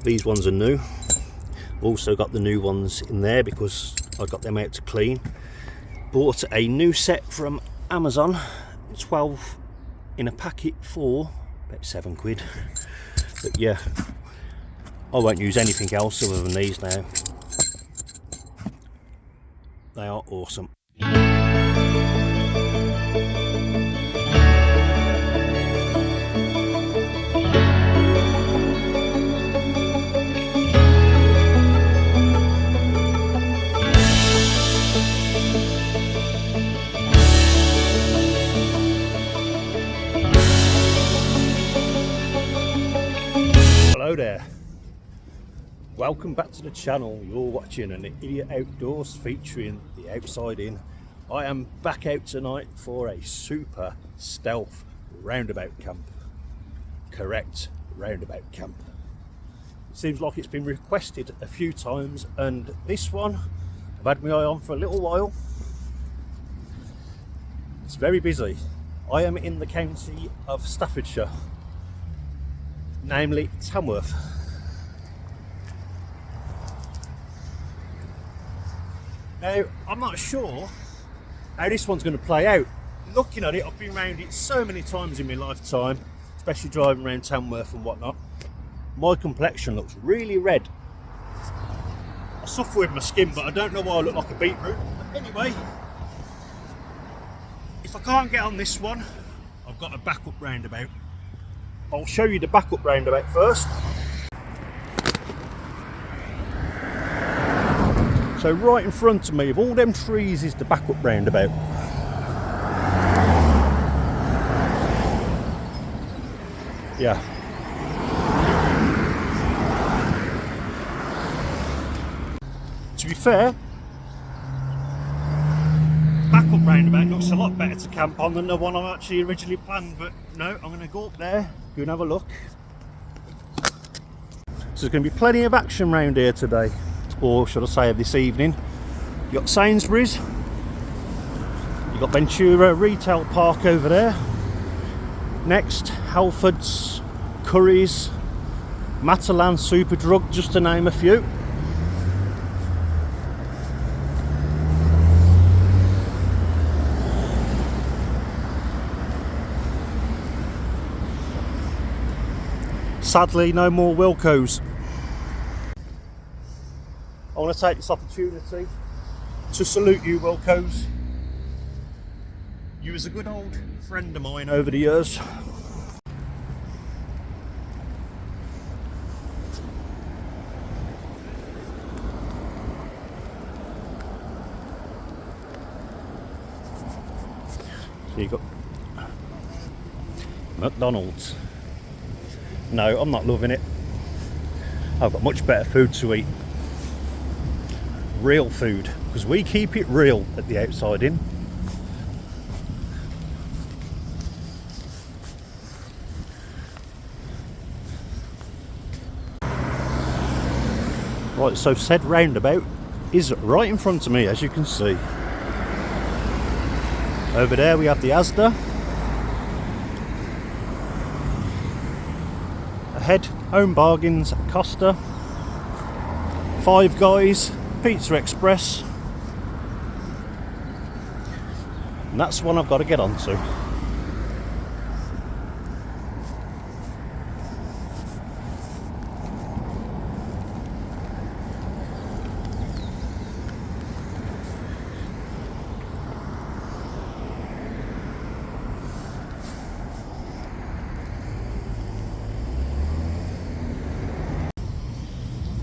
These ones are new. Also got the new ones in there because I got them out to clean. Bought a new set from Amazon, 12 in a packet for about £7. But yeah, I won't use anything else other than these now. They are awesome. Hello there, welcome back to the channel. You're watching an Idiot Outdoors featuring the outside in. I am back out tonight for a super stealth roundabout camp. Correct, roundabout camp. It seems like it's been requested a few times, and this one I've had my eye on for a little while. It's very busy. I am in the county of Staffordshire, namely Tamworth. Now, I'm not sure how this one's going to play out. Looking at it, I've been around it so many times in my lifetime, especially driving around Tamworth and whatnot. My complexion looks really red. I suffer with my skin, but I don't know why I look like a beetroot. But anyway, if I can't get on this one, I've got a backup roundabout. I'll show you the backup roundabout first. So right in front of me, of all them trees, is the backup roundabout. Yeah. To be fair, backup roundabout looks a lot better to camp on than the one I actually originally planned, but no, I'm going to go up there, go and have a look. So there's going to be plenty of action round here today, or should I say this evening. You got Sainsbury's, you got Ventura Retail Park over there. Next, Halford's, Curry's, Matalan Superdrug, just to name a few. Sadly, no more Wilcos. I want to take this opportunity to salute you, Wilcos. You was a good old friend of mine over the years. So you got McDonald's. No, I'm not loving it. I've got much better food to eat. Real food, because we keep it real at the outside in. Right, so said roundabout is right in front of me, as you can see. Over there we have the Asda. Ahead, Home Bargains, Costa, Five Guys, Pizza Express, and that's one I've got to get onto.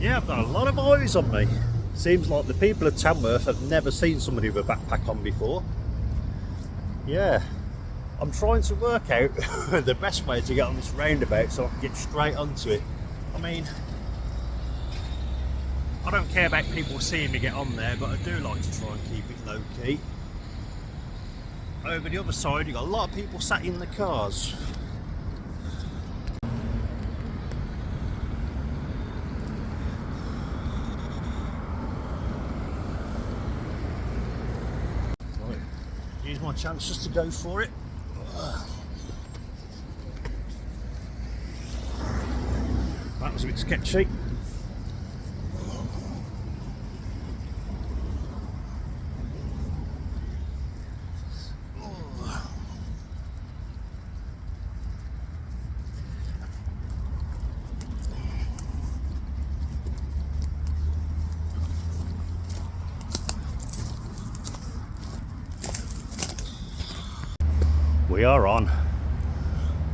Yeah, I've got a lot of eyes on me. Seems like the people of Tamworth have never seen somebody with a backpack on before. Yeah, I'm trying to work out the best way to get on this roundabout so I can get straight onto it. I mean, I don't care about people seeing me get on there, but I do like to try and keep it low key. Over the other side, you've got a lot of people sat in the cars. Here's my chance just to go for it. That was a bit sketchy. we are on.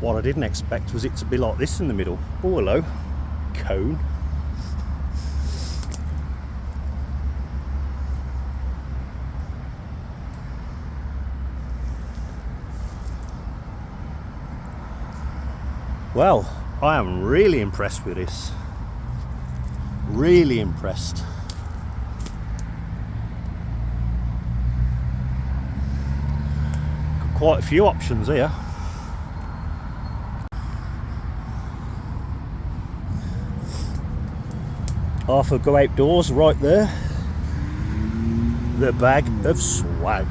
What I didn't expect was it to be like this in the middle. Oh, hello, cone. Well, I am really impressed with this. Really impressed. Got quite a few options here. Arthur Go Outdoors right there. The bag of swag.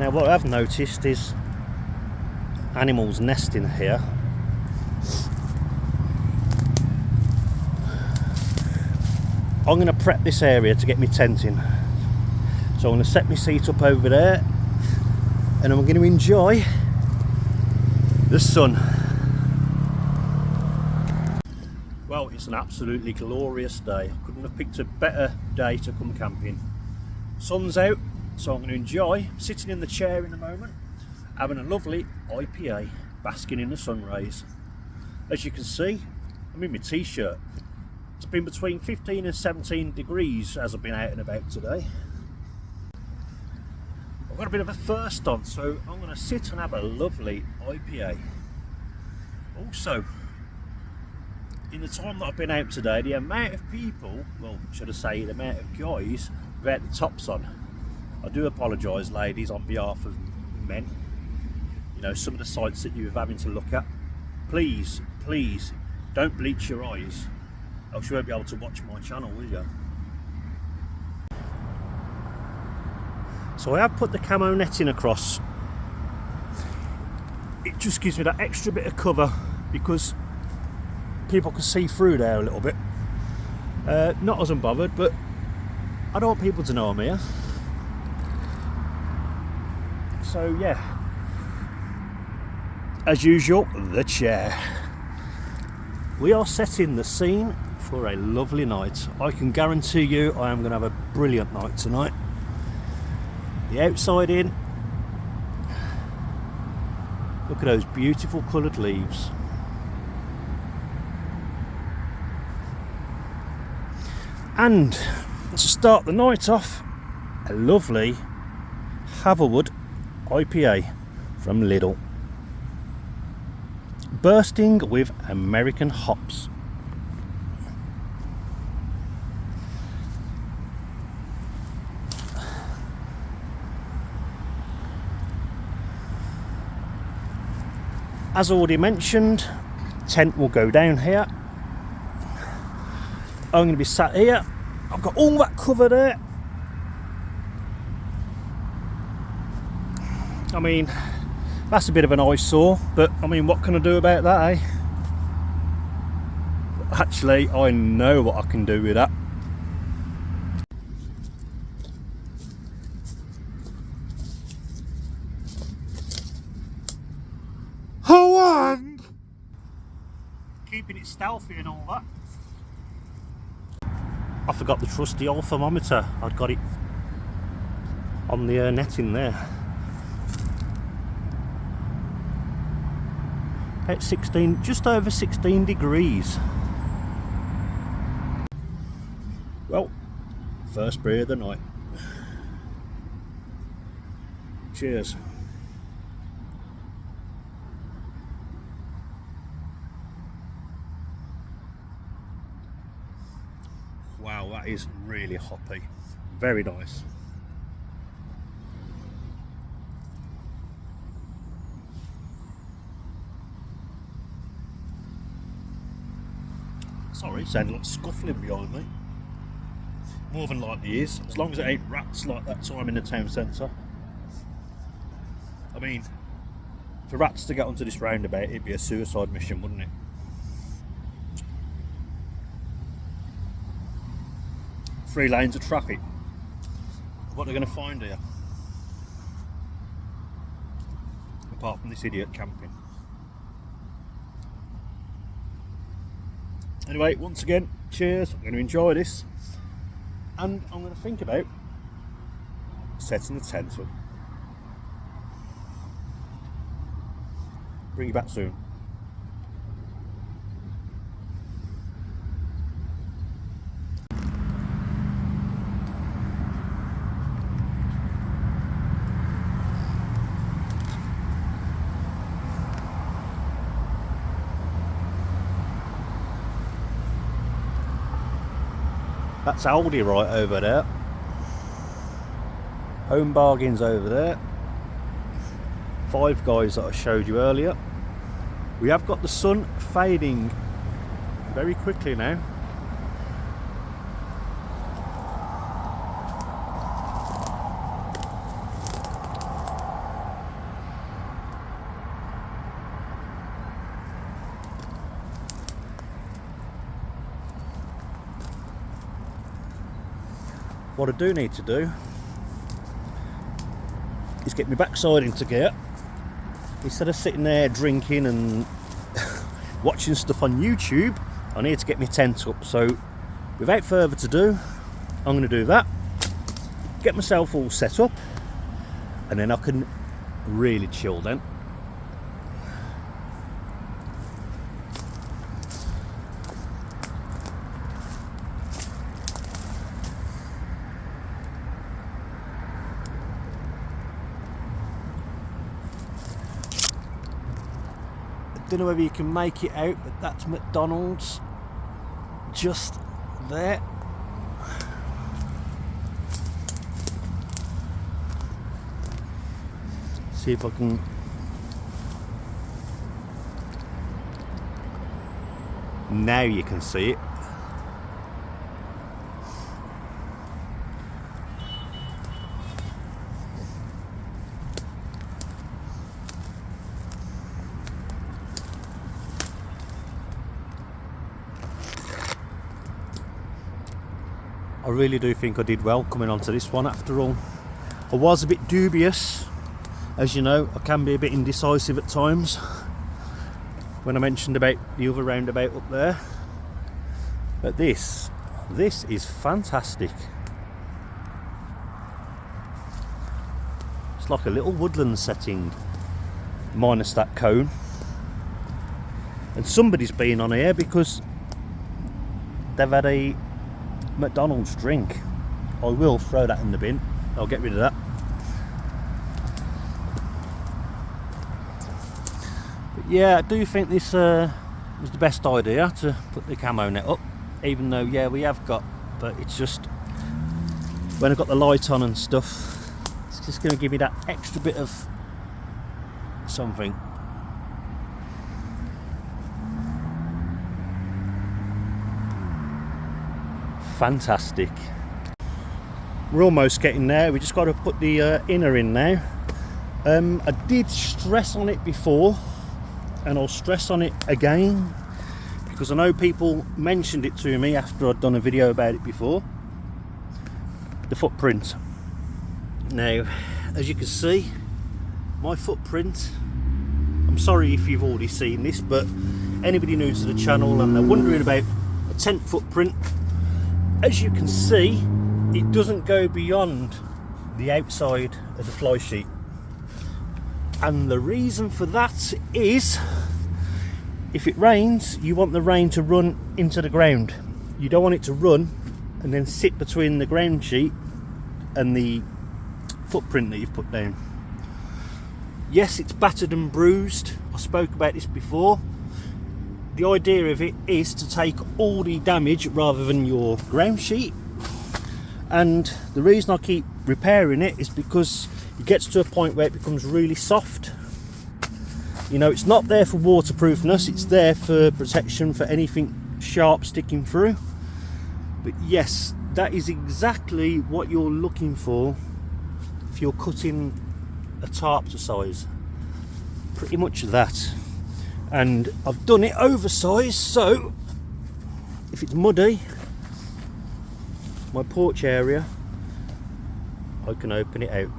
Now what I've noticed is animals nesting here. I'm going to prep this area to get my tent in. So I'm going to set my seat up over there and I'm going to enjoy the sun. Well, it's an absolutely glorious day. I couldn't have picked a better day to come camping. Sun's out, so I'm going to enjoy sitting in the chair in a moment, having a lovely IPA, basking in the sun rays. As you can see, I'm in my t-shirt. It's been between 15 and 17 degrees as I've been out and about today. I've got a bit of a thirst on, so I'm going to sit and have a lovely IPA. Also, in the time that I've been out today, the amount of people, well, should I say the amount of guys without the tops on. I do apologise, ladies, on behalf of men. You know, some of the sights that you're having to look at. Please, please, don't bleach your eyes, else you won't be able to watch my channel, will you? So I have put the camo netting across. It just gives me that extra bit of cover because people can see through there a little bit. Not as unbothered, but I don't want people to know I'm here. So yeah, as usual, the chair. We are setting the scene for a lovely night. I can guarantee you I am going to have a brilliant night tonight. The outside in. Look at those beautiful coloured leaves. And to start the night off, a lovely Haverwood IPA from Lidl. Bursting with American hops. As already mentioned, tent will go down here. I'm going to be sat here. I've got all that cover there. I mean, that's a bit of an eyesore, but I mean, what can I do about that, eh? Actually, I know what I can do with that. Keeping it stealthy and all that. I forgot the trusty old thermometer. I'd got it on the netting there. At 16, just over 16 degrees. Well, first beer of the night. Cheers. Wow, that is really hoppy. Very nice. Sorry, sounded like scuffling behind me. More than likely is, as long as it ain't rats like that time in the town centre. I mean, for rats to get onto this roundabout, it'd be a suicide mission, wouldn't it? Three lanes of traffic. What are they going to find here? Apart from this idiot camping. Anyway, once again, cheers. I'm going to enjoy this. And I'm going to think about setting the tent up. Bring you back soon. That's Aldi right over there. Home Bargains over there. Five Guys that I showed you earlier. We have got the sun fading very quickly now. What I do need to do is get my backside into gear. Instead of sitting there drinking and watching stuff on YouTube, I need to get my tent up. So without further ado, I'm going to do that, get myself all set up, and then I can really chill then. Don't know whether you can make it out, but that's McDonald's just there. See if I can. Now you can see it. I really do think I did well coming onto this one after all. I was a bit dubious. As you know, I can be a bit indecisive at times. When I mentioned about the other roundabout up there. But this is fantastic. It's like a little woodland setting, minus that cone. And somebody's been on here because they've had a McDonald's drink. I will throw that in the bin. I'll get rid of that. But yeah, I do think this was the best idea to put the camo net up, even though yeah we have got, but it's just when I've got the light on and stuff, it's just going to give me that extra bit of something. Fantastic. We're almost getting there. We just got to put the inner in now. I did stress on it before, and I'll stress on it again because I know people mentioned it to me after I'd done a video about it before. The footprint. Now, as you can see, my footprint, I'm sorry if you've already seen this, but anybody new to the channel and they're wondering about a tent footprint, as you can see, it doesn't go beyond the outside of the fly sheet. And the reason for that is, if it rains, you want the rain to run into the ground. You don't want it to run and then sit between the ground sheet and the footprint that you've put down. Yes, it's battered and bruised. I spoke about this before. The idea of it is to take all the damage rather than your ground sheet. And the reason I keep repairing it is because it gets to a point where it becomes really soft. You know, it's not there for waterproofness, it's there for protection for anything sharp sticking through. But yes, that is exactly what you're looking for if you're cutting a tarp to size. Pretty much that. And I've done it oversized, so if it's muddy, my porch area, I can open it out.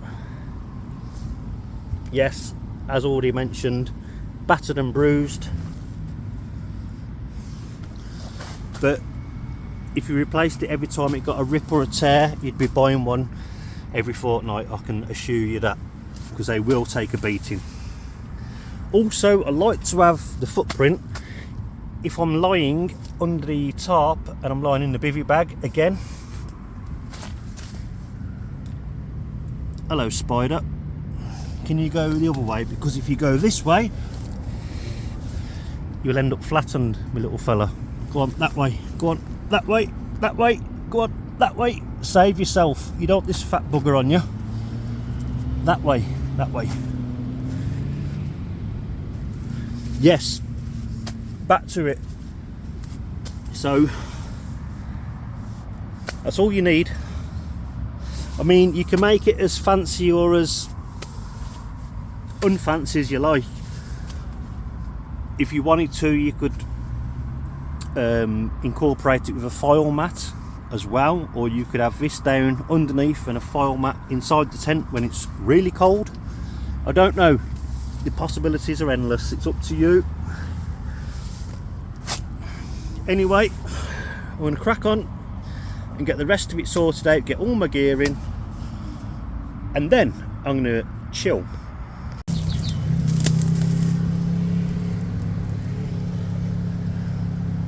Yes, as already mentioned, battered and bruised, but if you replaced it every time it got a rip or a tear, you'd be buying one every fortnight, I can assure you that, because they will take a beating. Also, I like to have the footprint if I'm lying under the tarp and I'm lying in the bivvy bag again. Hello, spider. Can you go the other way? Because if you go this way, you'll end up flattened, my little fella. Go on, that way. Go on, that way. That way. Go on, that way. Save yourself. You don't want this fat bugger on you. That way. That way. Yes. Back to it. So that's all you need. I mean, you can make it as fancy or as unfancy as you like. If you wanted to, you could incorporate it with a file mat as well, or you could have this down underneath and a file mat inside the tent when it's really cold. I don't know, the possibilities are endless. It's up to you. Anyway, I'm going to crack on and get the rest of it sorted out, get all my gear in, and then I'm going to chill.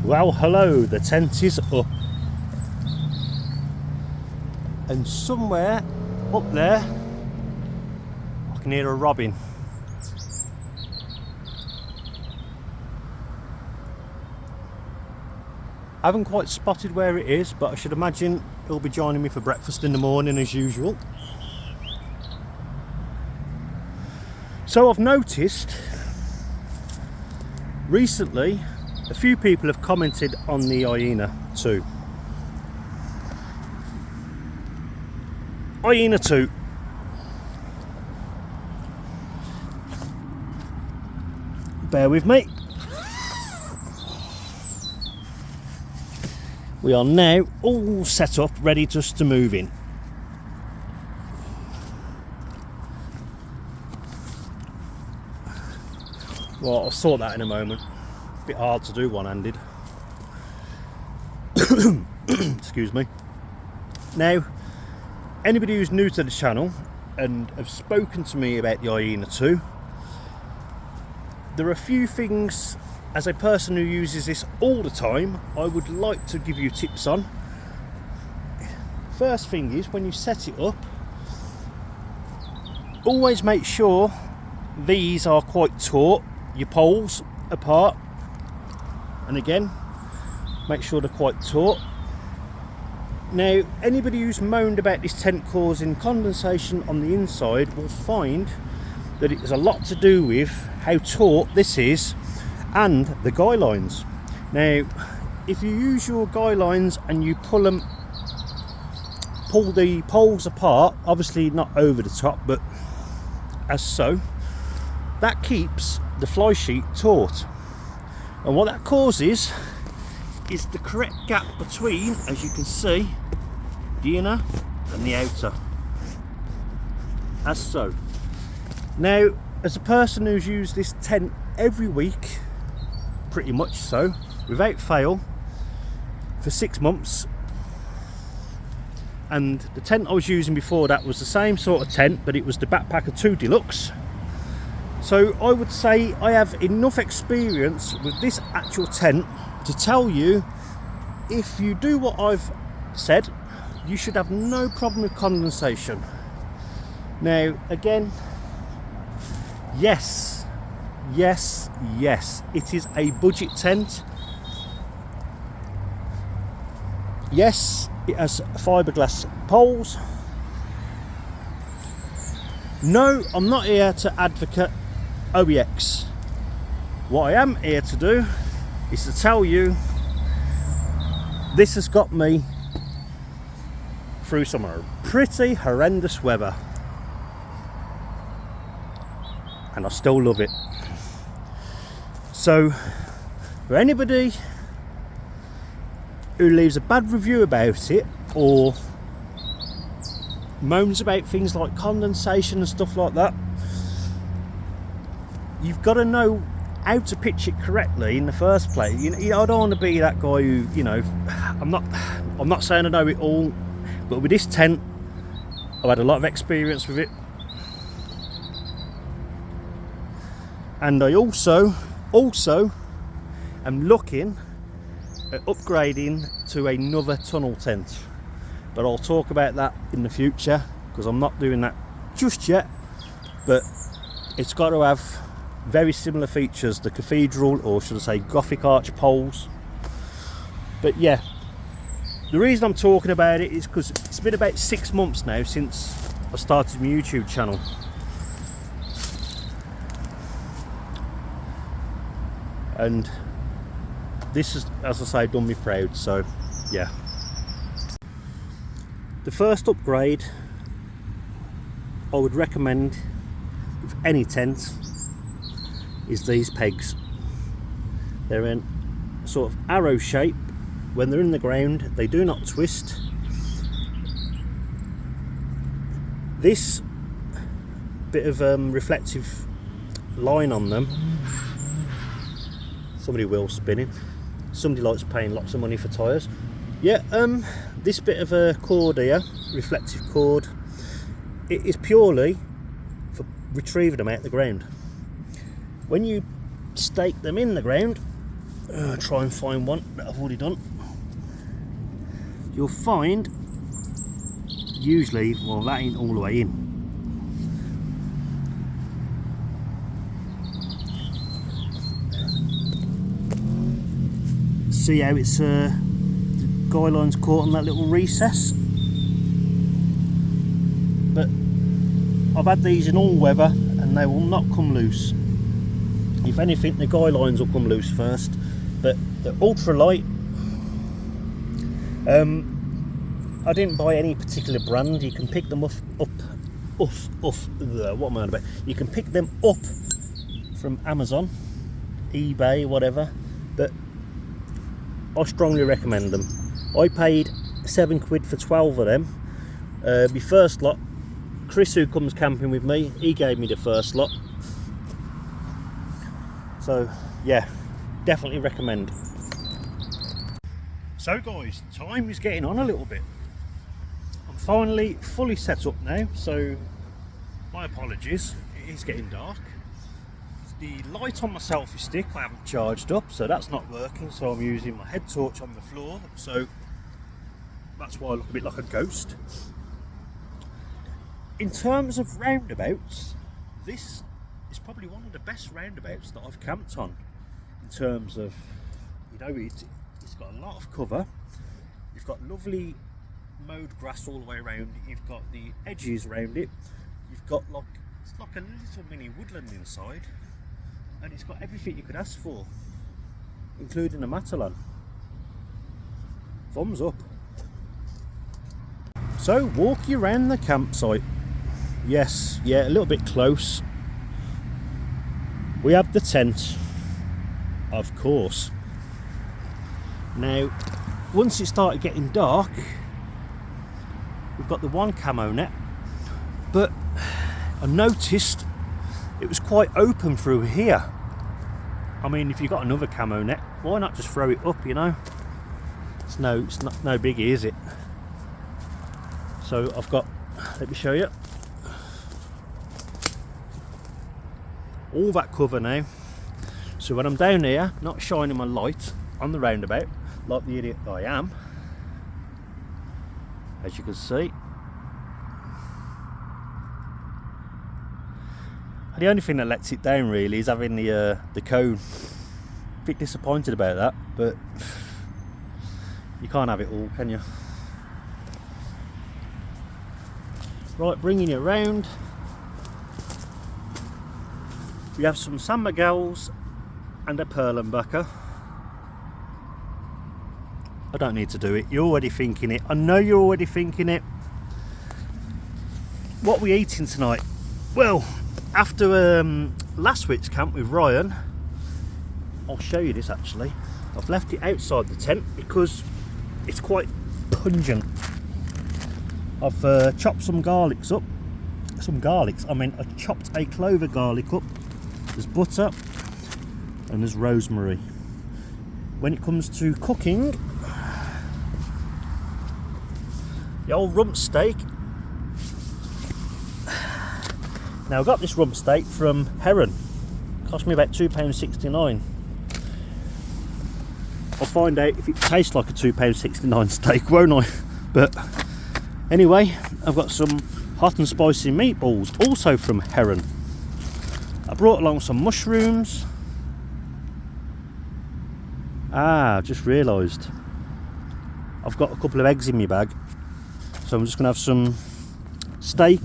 Well, hello, the tent is up, and somewhere up there I can hear a robin. I haven't quite spotted where it is, but I should imagine he'll be joining me for breakfast in the morning as usual. So I've noticed recently a few people have commented on the hyena 2. Hyena 2. Bear with me. We are now all set up, ready just to move in. Well, I'll sort that in a moment. A bit hard to do one-handed. Excuse me. Now, anybody who's new to the channel and have spoken to me about the hyena 2, there are a few things, as a person who uses this all the time, I would like to give you tips on. First thing is, when you set it up, always make sure these are quite taut, your poles apart, and again, make sure they're quite taut. Now, anybody who's moaned about this tent causing condensation on the inside will find that it has a lot to do with how taut this is and the guy lines. Now, if you use your guy lines and you pull the poles apart, obviously not over the top, but as so, that keeps the fly sheet taut. And what that causes is the correct gap between, as you can see, the inner and the outer, as so. Now, as a person who's used this tent every week, pretty much so, without fail, for 6 months, and the tent I was using before that was the same sort of tent, but it was the Backpacker 2 Deluxe. So I would say I have enough experience with this actual tent to tell you, if you do what I've said, you should have no problem with condensation. Now, again, yes, it is a budget tent. Yes, it has fiberglass poles. No, I'm not here to advocate OEX. What I am here to do is to tell you this has got me through some pretty horrendous weather, and I still love it. So for anybody who leaves a bad review about it or moans about things like condensation and stuff like that, you've got to know how to pitch it correctly in the first place. You know, I don't want to be that guy who, you know, I'm not saying I know it all, but with this tent I've had a lot of experience with it, and I also am looking at upgrading to another tunnel tent, but I'll talk about that in the future because I'm not doing that just yet. But it's got to have very similar features, the cathedral, or should I say Gothic arch poles. But yeah, the reason I'm talking about it is because it's been about 6 months now since I started my YouTube channel. And this has, as I say, done me proud, so yeah. The first upgrade I would recommend with any tent is these pegs. They're in sort of arrow shape. When they're in the ground, they do not twist. This bit of reflective line on them, somebody wheel spinning, somebody likes paying lots of money for tyres. Yeah, this bit of a cord here, reflective cord, it is purely for retrieving them out the ground. When you stake them in the ground, try and find one that I've already done, you'll find usually, well, that ain't all the way in. See how it's the guy line's caught on that little recess. But I've had these in all weather and they will not come loose. If anything, the guy lines will come loose first. But the ultralight, I didn't buy any particular brand. You can pick them what am I on about? You can pick them up from Amazon, eBay, whatever. But I strongly recommend them. I paid £7 for 12 of them. My first lot, Chris, who comes camping with me, he gave me the first lot. So yeah, definitely recommend. So guys, time is getting on a little bit. I'm finally fully set up now, so my apologies, it is getting dark. The light on my selfie stick I haven't charged up, so that's not working, so I'm using my head torch on the floor, so that's why I look a bit like a ghost. In terms of roundabouts, this is probably one of the best roundabouts that I've camped on. In terms of, you know, it's got a lot of cover, you've got lovely mowed grass all the way around it, you've got the edges around it, you've got like, it's like a little mini woodland inside. And it's got everything you could ask for, including a Matalan. Thumbs up. So, walk you around the campsite. Yes, yeah, a little bit close. We have the tent, of course. Now, once it started getting dark, we've got the one camo net, but I noticed it was quite open through here. I mean, if you've got another camo net, why not just throw it up, you know? It's not no biggie, is it? So I've got, let me show you, all that cover now. So when I'm down here, not shining my light on the roundabout, like the idiot I am, as you can see, the only thing that lets it down really is having the cone. A bit disappointed about that, but you can't have it all, can you? Right, bringing you around, we have some San Miguel's and a Perlenbacher. I don't need to do it, you're already thinking it. I know you're already thinking it. What are we eating tonight? Well, after last week's camp with Ryan, I'll show you this actually. I've left it outside the tent because it's quite pungent. I've chopped some garlics up. I chopped a clove of garlic up. There's butter and there's rosemary. When it comes to cooking, the old rump steak, Now I got this rump steak from Heron. Cost me about £2.69. I'll find out if it tastes like a £2.69 steak, won't I? But anyway, I've got some hot and spicy meatballs, also from Heron. I brought along some mushrooms. I just realised I've got a couple of eggs in my bag, so I'm just going to have some steak,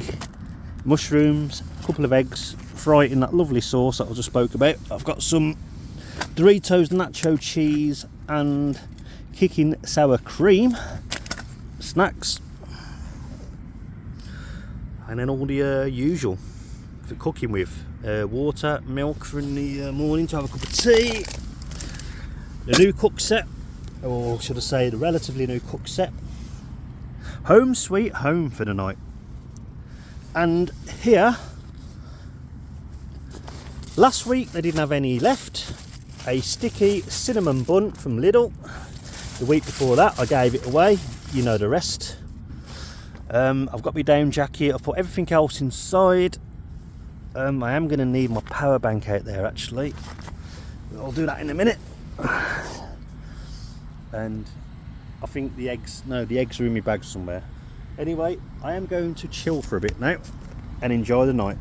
mushrooms, a couple of eggs, fry it in that lovely sauce that I just spoke about. I've got some Doritos nacho cheese and kicking sour cream snacks, and then all the usual for cooking with water, milk for in the morning to have a cup of tea, the new cook set, or should I say the relatively new cook set, home sweet home for the night. And here, last week they didn't have any left. A sticky cinnamon bun from Lidl. The week before that I gave it away, you know the rest. I've got my down jacket, I've put everything else inside. I am going to need my power bank out there actually. I'll do that in a minute. And I think the eggs are in my bag somewhere. Anyway, I am going to chill for a bit now and enjoy the night.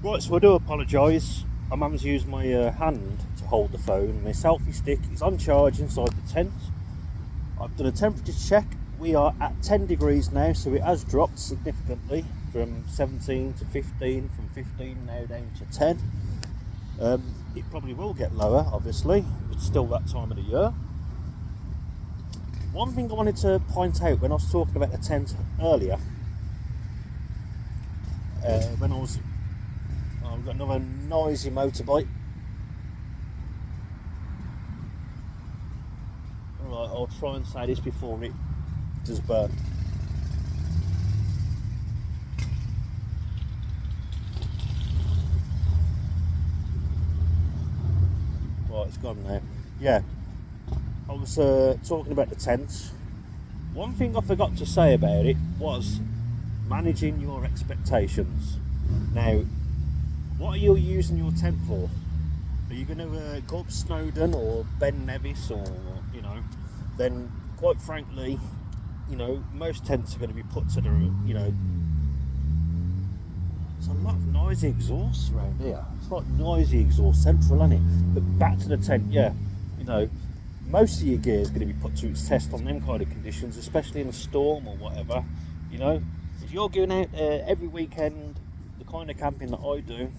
Right, so I do apologise. I'm having to use my hand to hold the phone. My selfie stick is on charge inside the tent. I've done a temperature check. We are at 10 degrees now, so it has dropped significantly from 17 to 15, from 15 now down to 10. It probably will get lower, obviously. It's still that time of the year. One thing I wanted to point out when I was talking about the tent earlier, when I've got another noisy motorbike. Alright, I'll try and say this before it does burn. Right, it's gone now. Yeah, I was talking about the tent. One thing I forgot to say about it was managing your expectations. Now, what are you using your tent for? Are you going to go up Snowdon or Ben Nevis, or then quite frankly, most tents are going to be put to the, there's a lot of noisy exhaust around here. It's like noisy exhaust central, isn't it? But back to the tent, yeah, most of your gear is going to be put to its test on them kind of conditions, especially in a storm or whatever. If you're going out every weekend, the kind of camping that I do,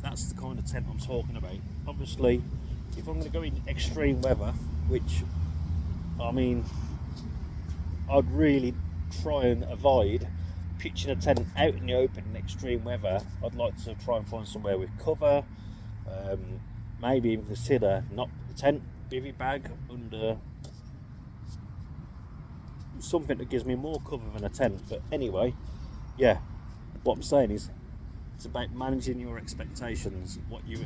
that's the kind of tent I'm talking about. Obviously, if I'm going to go in extreme weather, which, I'd really try and avoid pitching a tent out in the open in extreme weather. I'd like to try and find somewhere with cover, maybe even consider not the tent, bivvy bag under something that gives me more cover than a tent. But anyway, yeah, what I'm saying is it's about managing your expectations, what you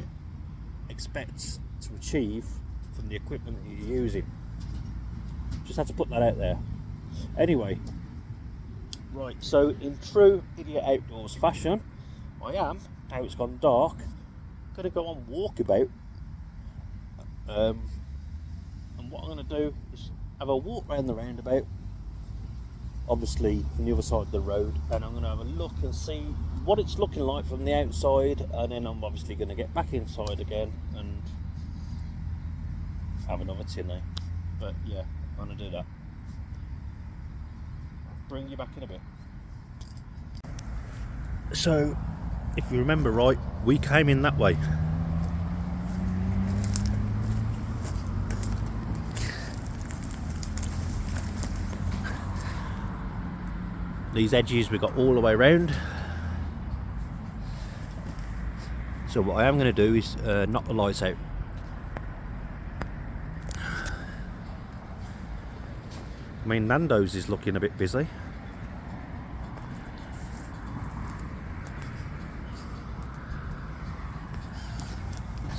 expect to achieve from the equipment that you're using. Just had to put that out there. Anyway, right, so in true Idiot Outdoors fashion, I am, now it's gone dark, going to go on walkabout. And what I'm going to do is have a walk around the roundabout, obviously from the other side of the road, and I'm going to have a look and see what it's looking like from the outside, and then I'm obviously going to get back inside again and have another tinny. But yeah, I'm going to do that. I'll bring you back in a bit. So, if you remember right, we came in that way. These edges we got all the way around. So what I am going to do is knock the lights out. Nando's is looking a bit busy.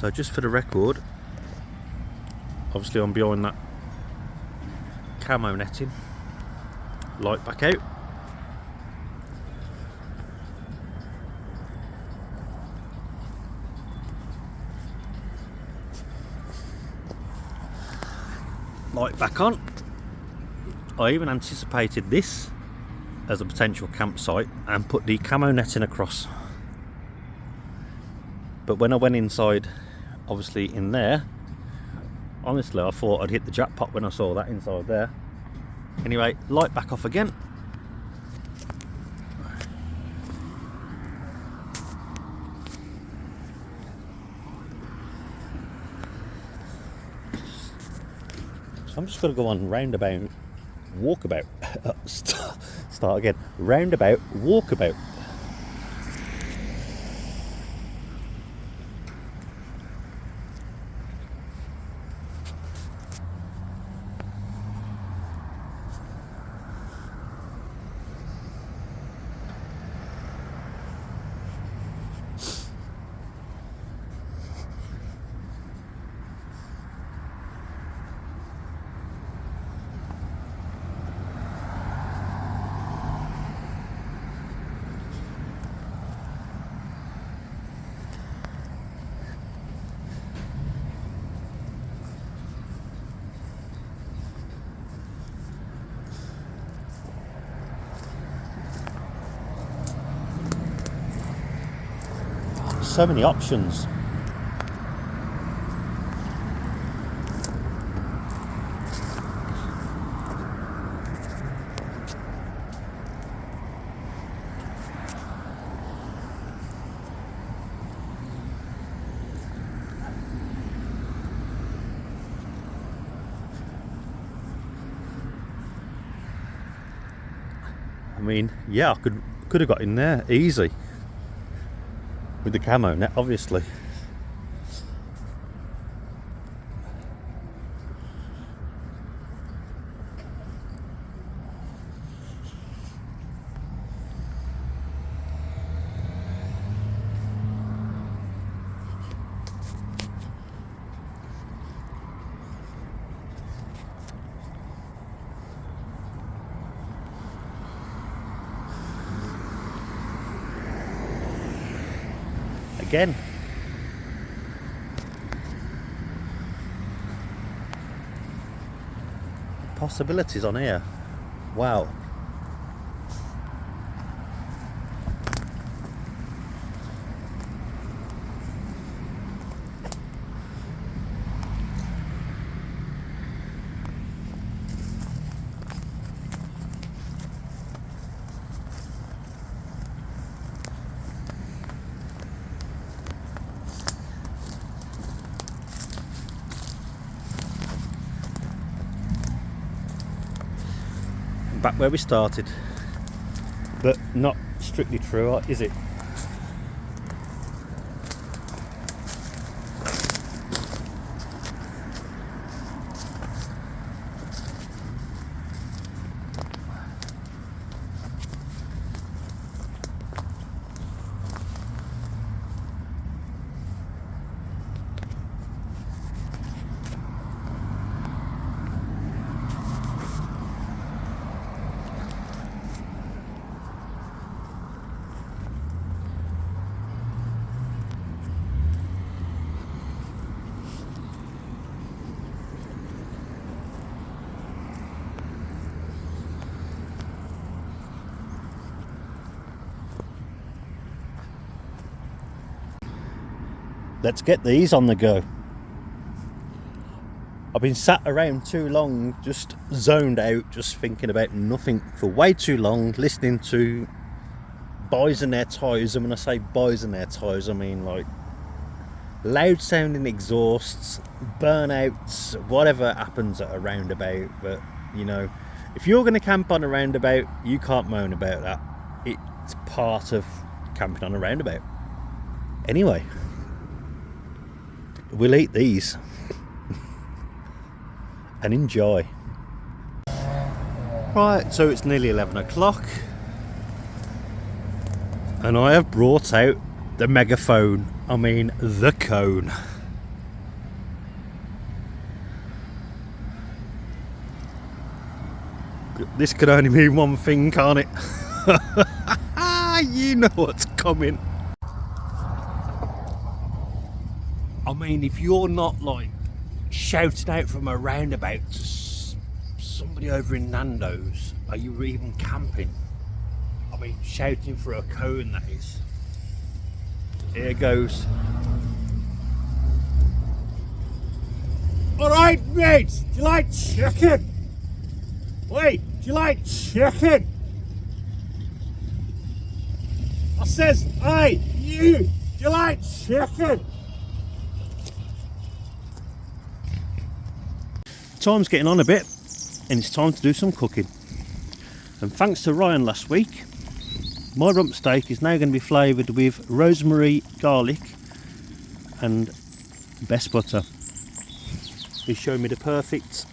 So just for the record, obviously I'm behind that camo netting. Light back out. light back on. I even anticipated this as a potential campsite and put the camo netting across. But when I went inside, obviously in there, honestly I thought I'd hit the jackpot when I saw that inside there. Anyway, light back off again. So I'm just going to go on roundabout, walkabout. Start again. Roundabout, walkabout. So many options. I mean, yeah, I could have got in there easy. With the camo net, obviously. Again. Possibilities on here. Wow. Back where we started, but not strictly true, is it? Let's get these on the go. I've been sat around too long, just zoned out, just thinking about nothing for way too long, listening to boys and their toys. And when I say boys and their toys, I mean like loud sounding exhausts, burnouts, whatever happens at a roundabout. But you know, if you're going to camp on a roundabout, you can't moan about that. It's part of camping on a roundabout. Anyway, we'll eat these and enjoy. Right, so it's nearly 11 o'clock and I have brought out the megaphone, I mean the cone. This could only mean one thing, can't it? You know what's coming. I mean, if you're not like shouting out from a roundabout to somebody over in Nando's, are you even camping? I mean, shouting for a cone, that is. Here goes. Alright, mate, do you like chicken? Wait, do you like chicken? I says, hey, you, do you like chicken? Time's getting on a bit, and it's time to do some cooking. And thanks to Ryan last week, my rump steak is now going to be flavoured with rosemary, garlic and best butter. He's showing me the perfect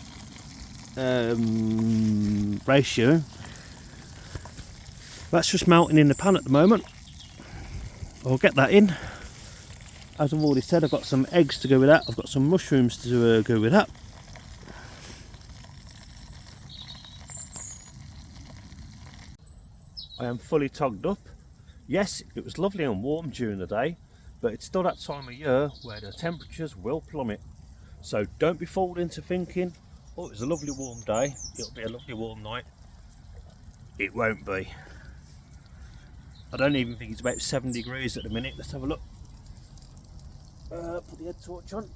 ratio. That's just melting in the pan at the moment. I'll get that in. As I've already said, I've got some eggs to go with that. I've got some mushrooms to go with that. I am fully togged up. Yes, it was lovely and warm during the day, but it's still that time of year where the temperatures will plummet. So don't be fooled into thinking, oh, it was a lovely warm day, it'll be a lovely warm night. It won't be. I don't even think it's about 7 degrees at the minute. Let's have a look. Put the head torch on.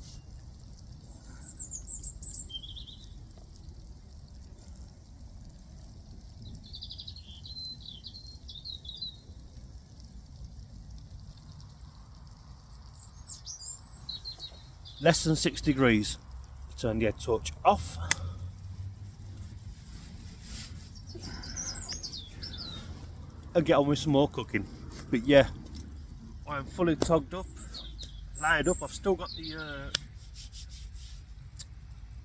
Less than 6 degrees. Turn the head torch off. And get on with some more cooking. But yeah, I am fully togged up, layered up. I've still got the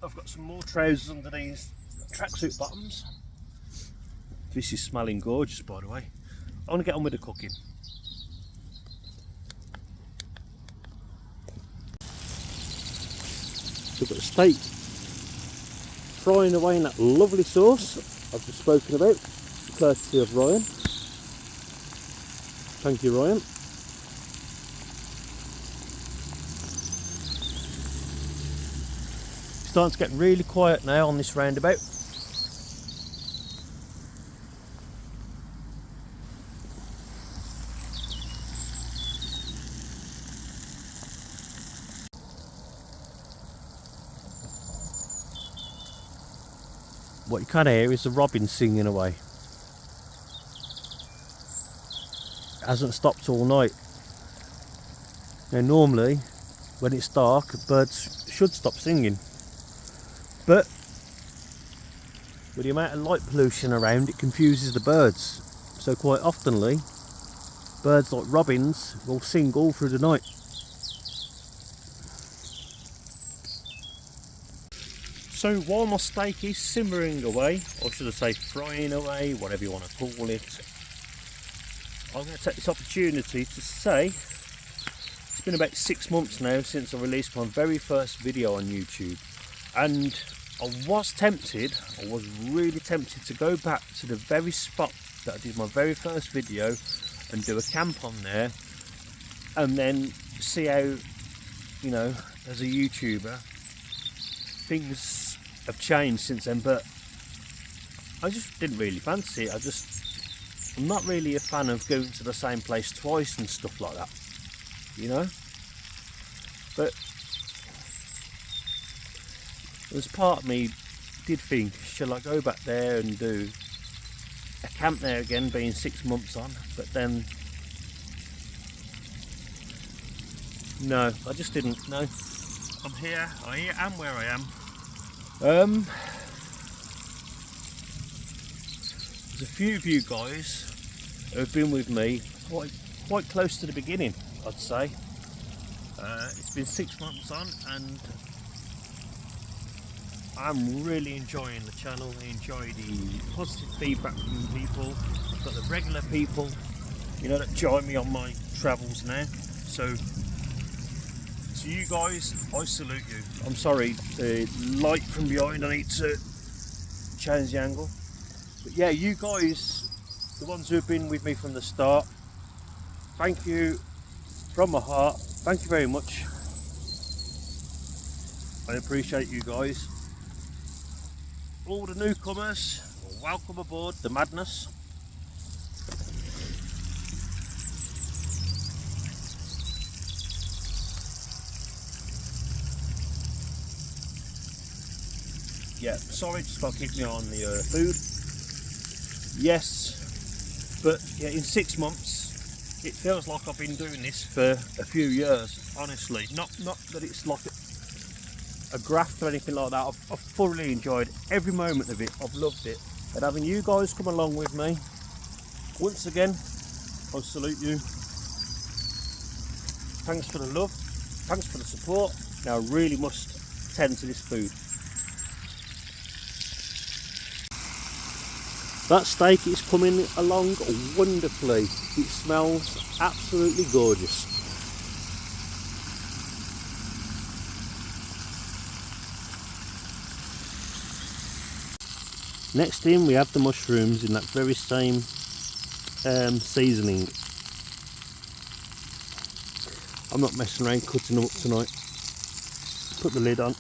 I've got some more trousers under these tracksuit bottoms. This is smelling gorgeous, by the way. I want to get on with the cooking. So I've got the steak frying away in that lovely sauce I've just spoken about, courtesy of Ryan. Thank you, Ryan. It's starting to get really quiet now on this roundabout. What you can't hear is the robin singing away. It hasn't stopped all night. Now normally when it's dark birds should stop singing, but with the amount of light pollution around it confuses the birds, so quite oftenly birds like robins will sing all through the night. So while my steak is simmering away, or should I say frying away, whatever you want to call it, I'm going to take this opportunity to say it's been about 6 months now since I released my very first video on YouTube, and I was really tempted to go back to the very spot that I did my very first video and do a camp on there, and then see how, you know, as a YouTuber things have changed since then, but I just didn't really fancy it. I'm not really a fan of going to the same place twice and stuff like that, you know. But there's part of me did think, shall I go back there and do a camp there again, being 6 months on? But then no, I just didn't. No, I'm here, I am where I am. There's a few of you guys who have been with me quite close to the beginning, I'd say. It's been 6 months on, and I'm really enjoying the channel. I enjoy the positive feedback from people. I've got the regular people, you know, that join me on my travels now. So to you guys, I salute you. I'm sorry, the light from behind, I need to change the angle. But yeah, you guys, the ones who have been with me from the start, thank you from my heart. Thank you very much. I appreciate you guys. all the newcomers, welcome aboard the madness. Yeah, sorry, just got to keep me on the food. Yes, but yeah, in 6 months, it feels like I've been doing this for a few years. Honestly, not that it's like a graft or anything like that. I've thoroughly enjoyed every moment of it. I've loved it, and having you guys come along with me, once again, I salute you. Thanks for the love, thanks for the support. Now I really must tend to this food. That steak is coming along wonderfully. It smells absolutely gorgeous. Next in we have the mushrooms in that very same seasoning. I'm not messing around cutting them up tonight. Put the lid on,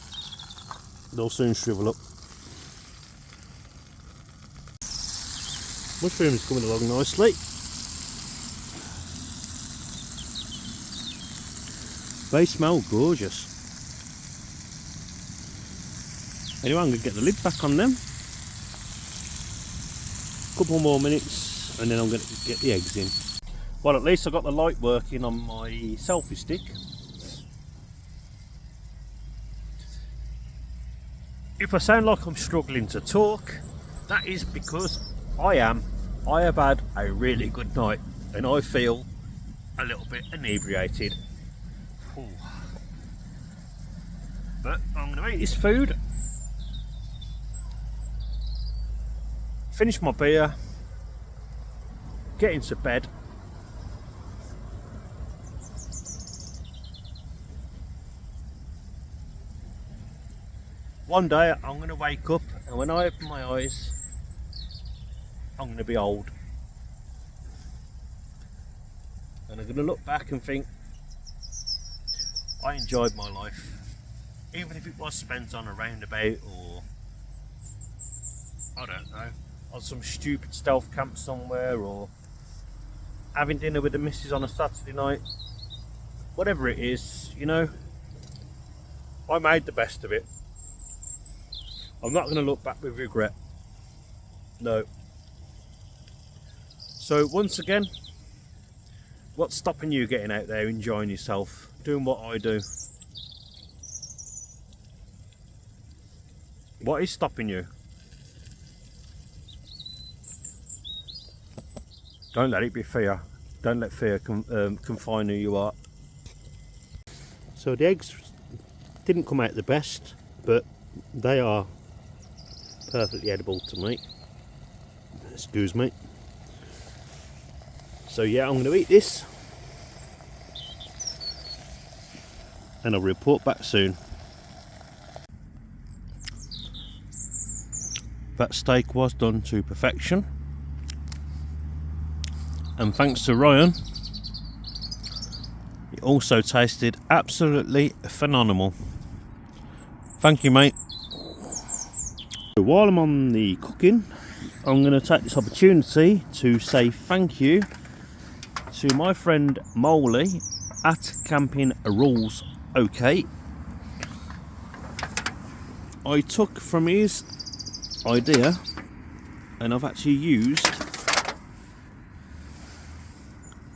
they'll soon shrivel up. Mushrooms coming along nicely. They smell gorgeous. Anyway, I'm going to get the lid back on them. Couple more minutes and then I'm going to get the eggs in. Well, at least I got the light working on my selfie stick. If I sound like I'm struggling to talk, that is because I have had a really good night and I feel a little bit inebriated. Ooh. But I'm going to eat this food, finish my beer, get into bed. One day I'm going to wake up and when I open my eyes, I'm going to be old. And I'm going to look back and think, I enjoyed my life. Even if it was spent on a roundabout or, I don't know, on some stupid stealth camp somewhere, or having dinner with the missus on a Saturday night. Whatever it is, you know, I made the best of it. I'm not going to look back with regret. No. So once again, what's stopping you getting out there, enjoying yourself, doing what I do? What is stopping you? Don't let it be fear. Don't let fear confine who you are. So the eggs didn't come out the best, but they are perfectly edible to me. Excuse me. So yeah, I'm going to eat this and I'll report back soon. That steak was done to perfection, and thanks to Ryan, it also tasted absolutely phenomenal. Thank you, mate. While I'm on the cooking, I'm going to take this opportunity to say thank you to my friend Molly at Camping Rules OK. I took from his idea and I've actually used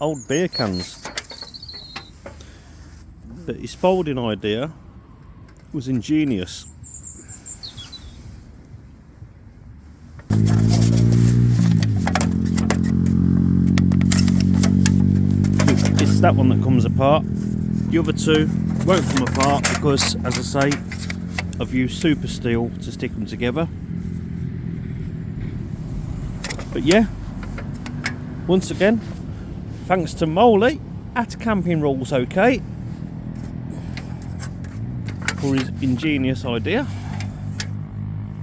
old beer cans, but his folding idea was ingenious. It's that one that comes apart. The other two won't come apart because, as I say, I've used super steel to stick them together. But yeah, once again, thanks to Molly at Camping Rules OK for his ingenious idea.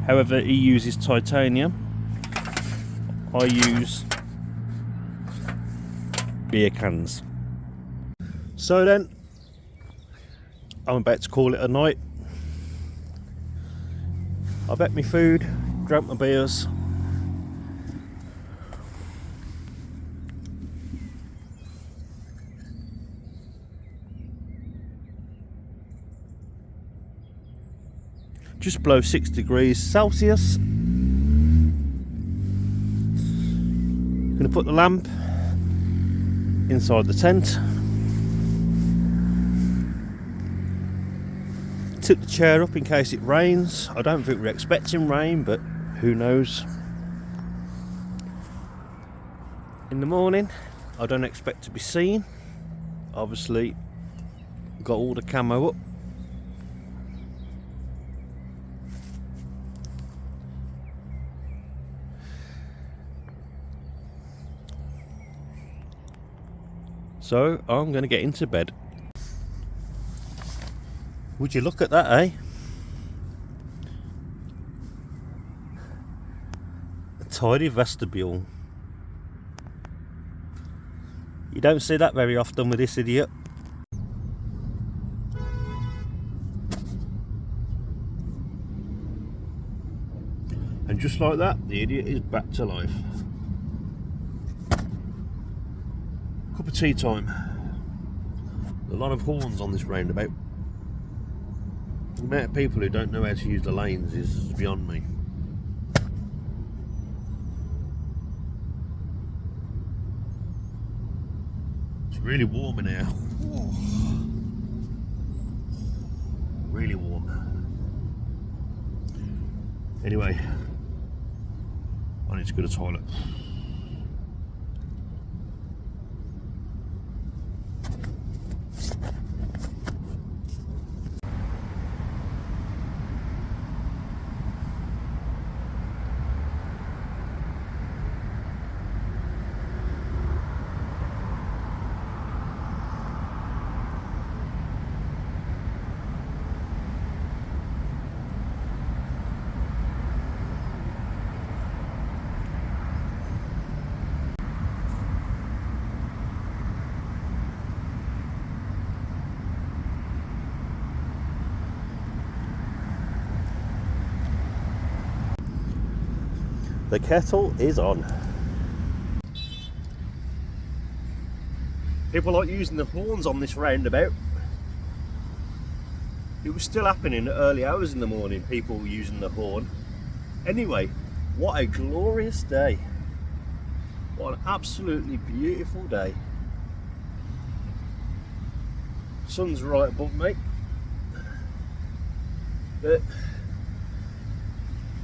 However, he uses titanium. I use beer cans. So then, I'm about to call it a night. I bet my food drank my beers. Just below 6 degrees Celsius. Gonna put the lamp inside the tent. Took the chair up in case it rains. I don't think we're expecting rain, but who knows. In the morning, I don't expect to be seen. Obviously, got all the camo up. So I'm going to get into bed. Would you look at that, eh? A tidy vestibule. You don't see that very often with this idiot. And just like that, the idiot is back to life. Cup of tea time. A lot of horns on this roundabout. The amount of people who don't know how to use the lanes is beyond me. It's really warm in here. Oh. Really warm. Anyway, I need to go to the toilet. The kettle is on. People like using the horns on this roundabout. It was still happening at early hours in the morning, people using the horn. Anyway, what a glorious day. What an absolutely beautiful day. Sun's right above me. But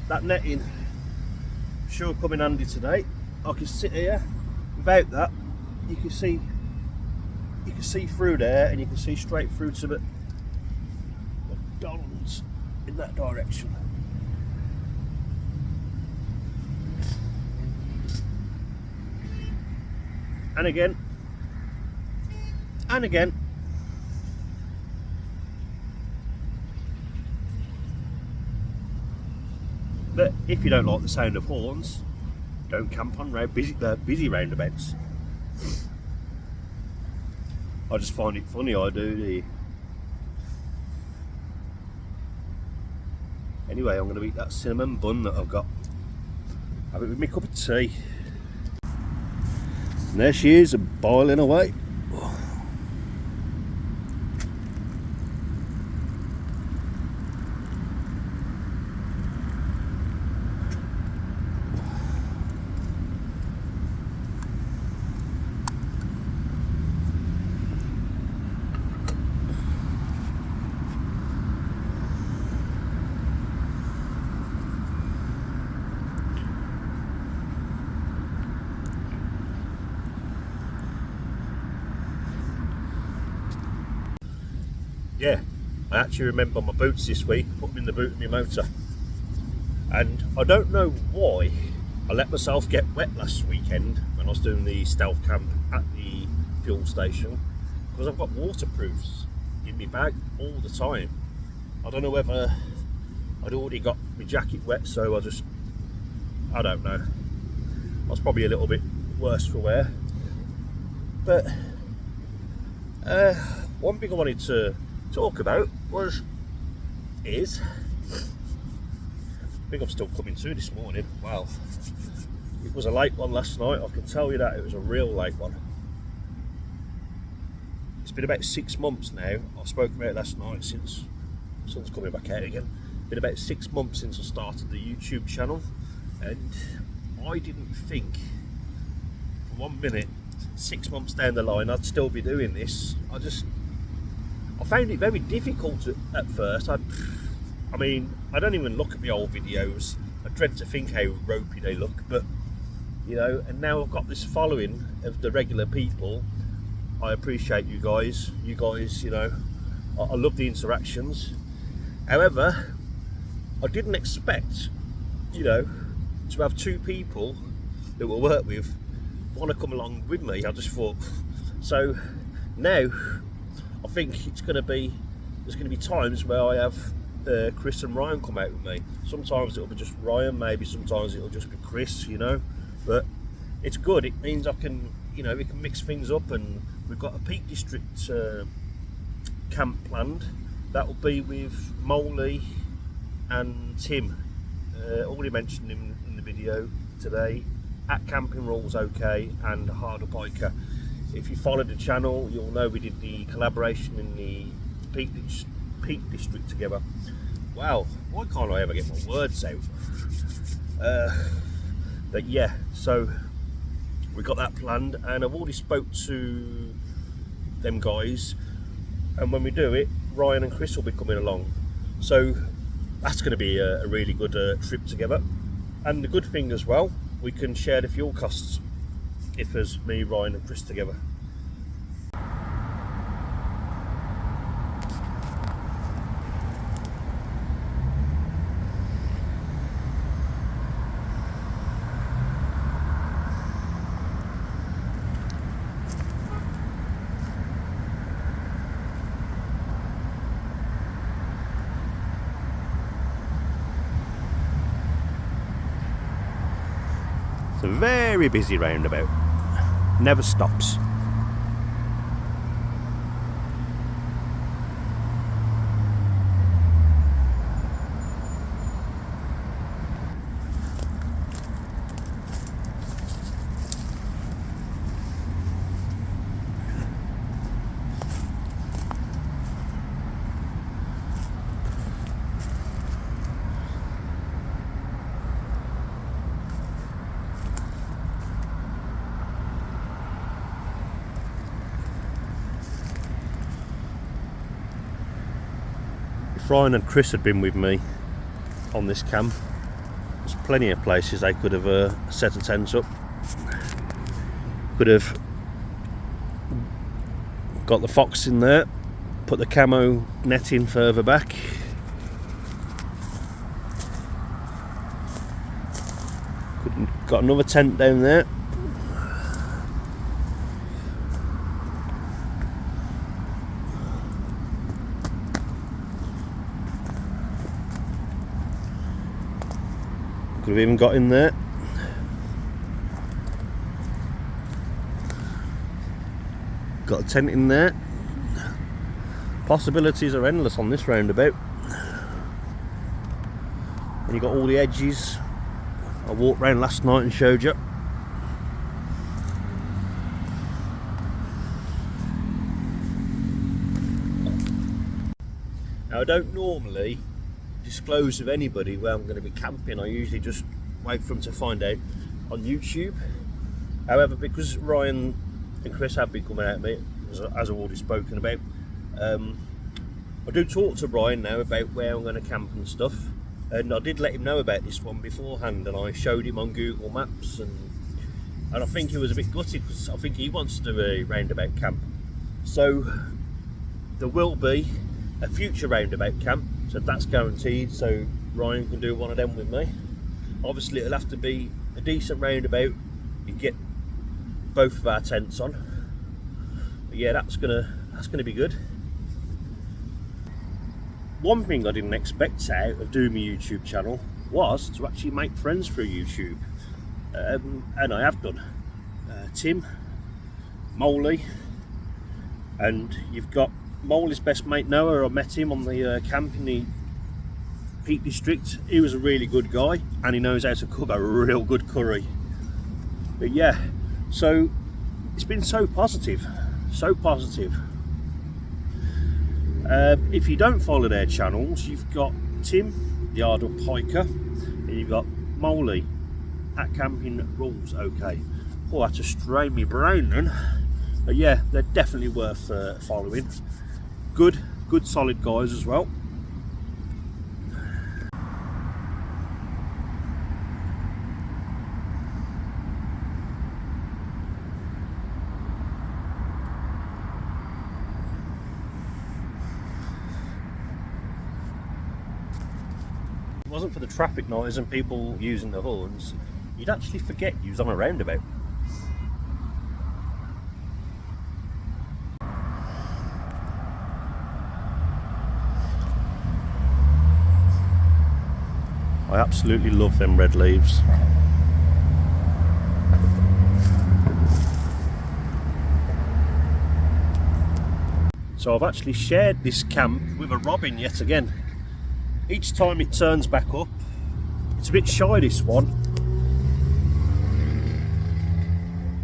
that netting sure come in handy today. I can sit here. Without that, you can see through there, and you can see straight through to the McDonald's in that direction. And again, and again. But if you don't like the sound of horns, don't camp on busy roundabouts. I just find it funny, I do. Anyway, I'm going to eat that cinnamon bun that I've got. Have it with my cup of tea. And there she is, boiling away. Yeah, I actually remember my boots this week, put them in the boot of my motor. And I don't know why I let myself get wet last weekend when I was doing the stealth camp at the fuel station, because I've got waterproofs in my bag all the time. I don't know whether I'd already got my jacket wet, so I don't know. I was probably a little bit worse for wear. But one thing I wanted to talk about is think I'm still coming to this morning. Wow, it was a late one last night, I can tell you that. It was a real late one. It's been about 6 months now. I spoke about it last night, since sun's coming back out again. Been about 6 months since I started the YouTube channel, and I didn't think for 1 minute 6 months down the line I'd still be doing this. I found it very difficult at first. I mean, I don't even look at the old videos. I dread to think how ropey they look, but you know, and now I've got this following of the regular people. I appreciate you guys. You know, I love the interactions. However, I didn't expect, you know, to have 2 people that we'll work with want to come along with me. I just thought, so now I think there's going to be times where I have Chris and Ryan come out with me. Sometimes it'll be just Ryan, maybe sometimes it'll just be Chris, you know, but it's good. It means I can, you know, we can mix things up, and we've got a Peak District camp planned. That will be with Molly and Tim. Already mentioned him in the video today, at Camping Rules OK and Harder Biker. If you followed the channel, you'll know we did the collaboration in the Peak District together. Wow, why can't I ever get my words out? But yeah, so we got that planned, and I've already spoke to them guys, and when we do it, Ryan and Chris will be coming along. So that's going to be a really good trip together. And the good thing as well, we can share the fuel costs if there's me, Ryan and Chris together. It's a very busy roundabout, never stops. If Ryan and Chris had been with me on this camp, there's plenty of places they could have set a tent up. Could have got the fox in there, put the camo netting further back. Got another tent down there. Could have even got in there. Got a tent in there. Possibilities are endless on this roundabout. And you got all the edges. I walked round last night and showed you. Now, I don't normally disclose with anybody where I'm going to be camping. I usually just wait for them to find out on YouTube. However, because Ryan and Chris have been coming out at me, as I've already spoken about, I do talk to Ryan now about where I'm going to camp and stuff, and I did let him know about this one beforehand, and I showed him on Google Maps, and I think he was a bit gutted because I think he wants to do a roundabout camp. So there will be a future roundabout camp, so that's guaranteed, so Ryan can do one of them with me. Obviously it'll have to be a decent roundabout. You get both of our tents on. But yeah, that's gonna be good. One thing I didn't expect out of doing my YouTube channel was to actually make friends through YouTube, and I have done. Tim, Molly, and you've got Molly's best mate Noah. I met him on the camp in the Peak District. He was a really good guy, and he knows how to cook a real good curry. But yeah, so it's been so positive, so positive. If you don't follow their channels, you've got Tim, the Ardell Piker, and you've got Molly at Camping Rules. Okay. Oh, I had to strain me brain then. But yeah, they're definitely worth following. Good solid guys as well. If it wasn't for the traffic noise and people using the horns, you'd actually forget you was on a roundabout. I absolutely love them red leaves. So I've actually shared this camp with a robin yet again. Each time it turns back up, it's a bit shy, this one.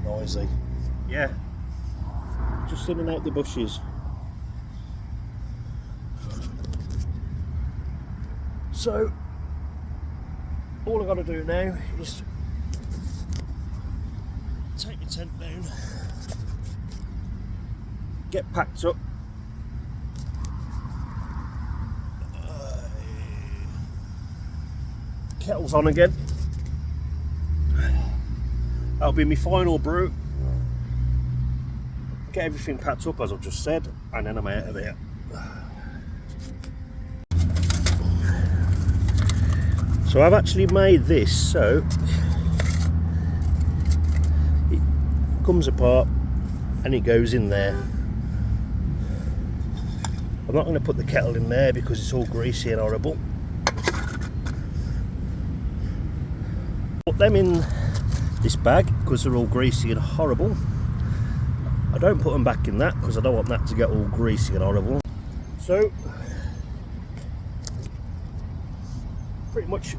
Noisy. Yeah, just in and out the bushes. So all I've got to do now is take my tent down, get packed up, kettle's on again. That'll be my final brew. Get everything packed up as I've just said, and then I'm out of here. So I've actually made this so it comes apart and it goes in there. I'm not going to put the kettle in there because it's all greasy and horrible. Put them in this bag because they're all greasy and horrible. I don't put them back in that because I don't want that to get all greasy and horrible. So pretty much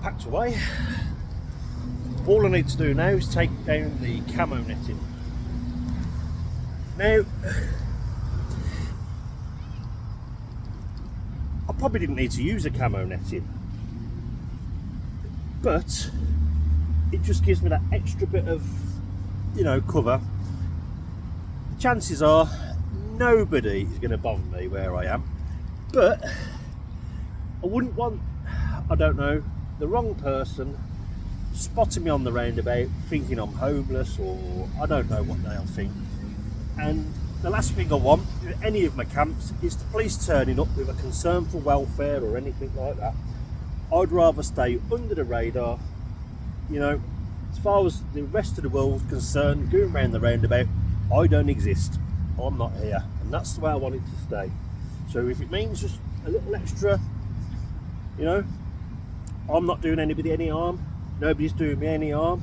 packed away. All I need to do now is take down the camo netting. Now, I probably didn't need to use a camo netting, but it just gives me that extra bit of, you know, cover. Chances are nobody is going to bother me where I am, but I wouldn't want, I don't know, the wrong person spotting me on the roundabout thinking I'm homeless, or I don't know what they'll think. And the last thing I want with any of my camps is the police turning up with a concern for welfare or anything like that. I'd rather stay under the radar. You know, as far as the rest of the world's concerned, going around the roundabout, I don't exist. I'm not here, and that's the way I want it to stay. So if it means just a little extra, you know, I'm not doing anybody any harm, nobody's doing me any harm.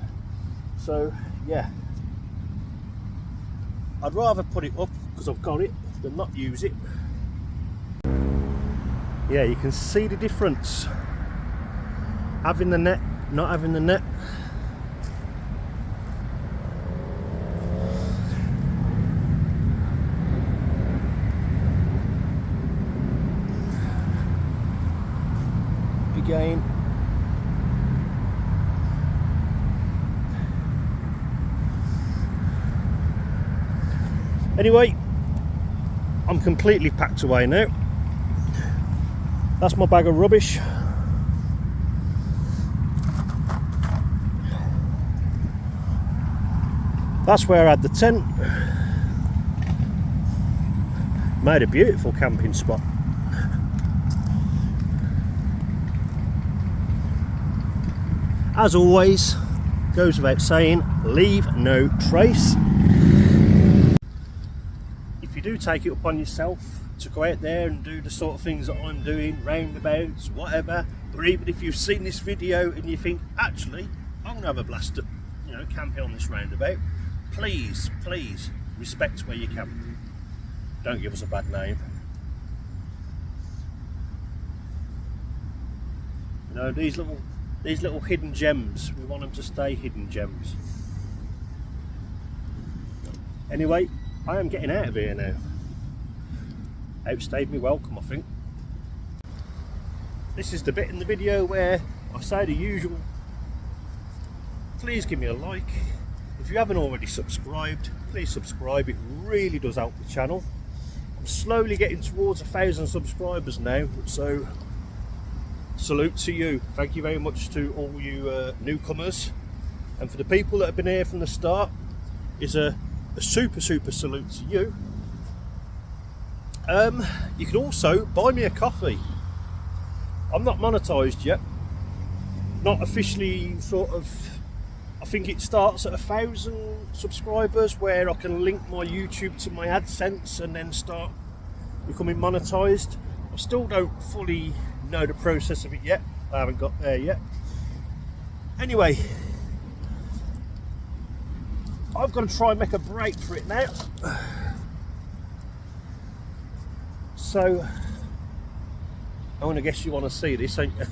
So yeah, I'd rather put it up because I've got it than not use it. Yeah, you can see the difference, having the net, not having the net. Again, anyway, I'm completely packed away now. That's my bag of rubbish. That's where I had the tent. Made a beautiful camping spot. As always, goes without saying, leave no trace. If you do take it upon yourself to go out there and do the sort of things that I'm doing, roundabouts, whatever, or even if you've seen this video and you think, actually, I'm gonna have a blast at, you know, camping on this roundabout, please respect where you camp. Don't give us a bad name. You know, these little hidden gems, we want them to stay hidden gems. Anyway, I am getting out of here now. Outstayed me welcome, I think. This is the bit in the video where I say the usual. Please give me a like. If you haven't already subscribed, please subscribe. It really does help the channel. I'm slowly getting towards 1,000 subscribers now, so salute to you. Thank you very much to all you newcomers, and for the people that have been here from the start, is a super salute to you. You can also buy me a coffee. I'm not monetized yet, not officially, sort of. I think it starts at 1,000 subscribers where I can link my YouTube to my AdSense and then start becoming monetized. I still don't fully know the process of it yet. I haven't got there yet. Anyway, I've got to try and make a break for it now. So, I want to guess you want to see this, ain't you?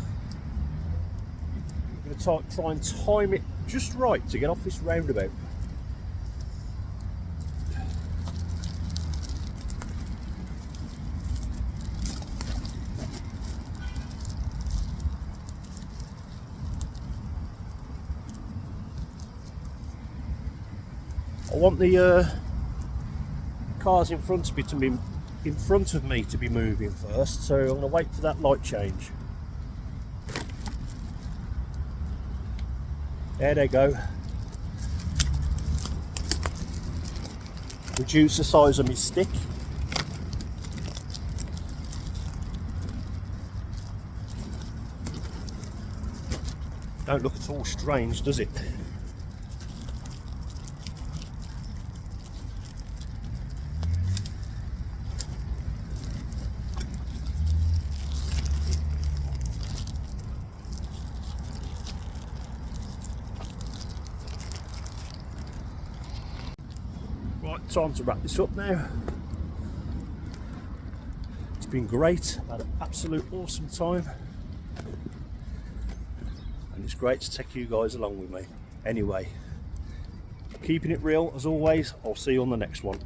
I'm going to try and time it just right to get off this roundabout. I want the cars in front of me to be moving first, so I'm going to wait for that light change. There they go. Reduce the size of my stick. Don't look at all strange, does it? Right, time to wrap this up now. It's been great. I've had an absolute awesome time. And it's great to take you guys along with me. Anyway, keeping it real as always. I'll see you on the next one.